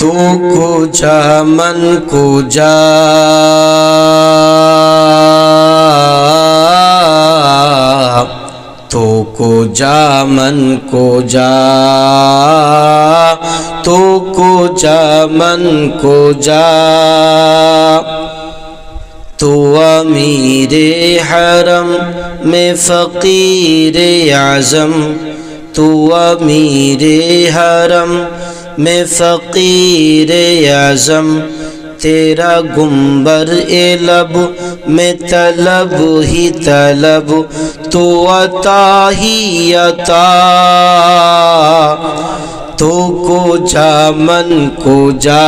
تو کو جا من کو جا تو کو جا من کو جا تو کو جا من کو جا تو امیر حرم میں فقیر اعظم تو امیر حرم میں فقیر اعظم تیرا گنبر لب میں طلب ہی طلب تو عطا ہی عطا تو کو جا من کو جا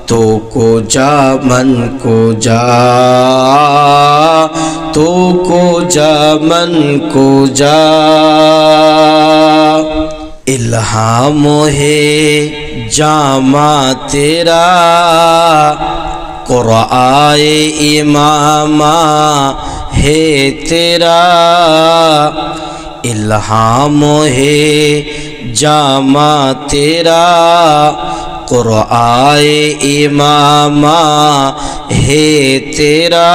تو کو جا من کو جا تو کو جا من کو جا الہام ہے جامع تیرا قرآن امام ہے تیرا الہام ہے جامع تیرا قرآن امام ہے تیرا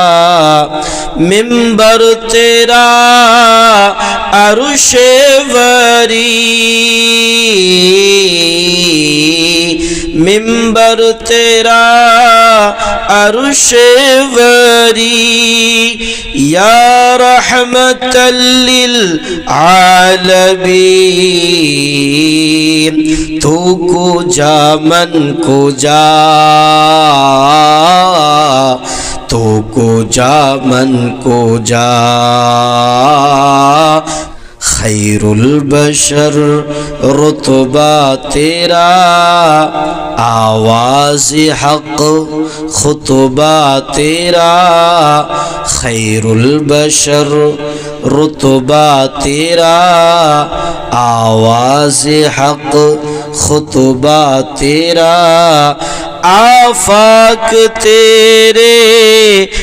منبر تیرا عرش وری منبر تیرا عرش وری یا رحمت للعالمین تو کو جا من کو جا تو کو جا من کو جا خیر البشر رتبہ تیرا آواز حق خطبہ تیرا خیر البشر رتبہ تیرا آواز حق خطبہ تیرا آفاق تیرے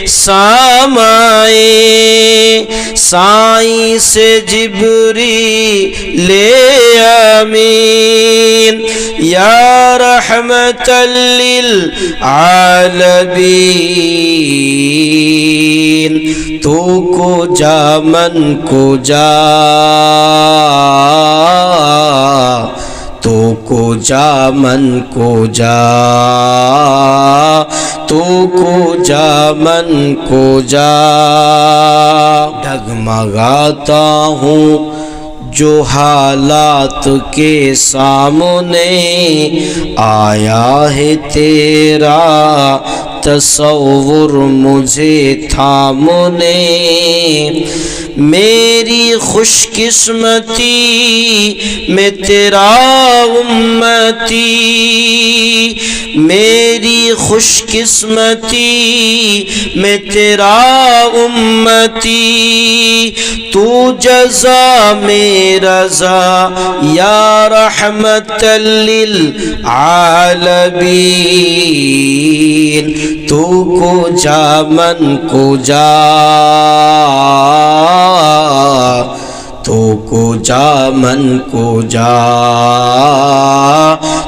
سامائے سائیں سے جبریل امین یا رحمت للعالمین تو کو جا من کو جا تو کو جا من کو جا تو کو جا من کو جا ڈگمگاتا ہوں جو حالات کے سامنے آیا ہے تیرا تصور مجھے تھامنے میری خوش قسمتی میں تیرا امتی میری خوش قسمتی میں تیرا امتی تو جزا میں رضا یا رحمت للعالمین تو کو جا من کو جا تو کو جا من کو جا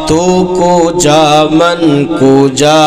تو کو جا من کو جا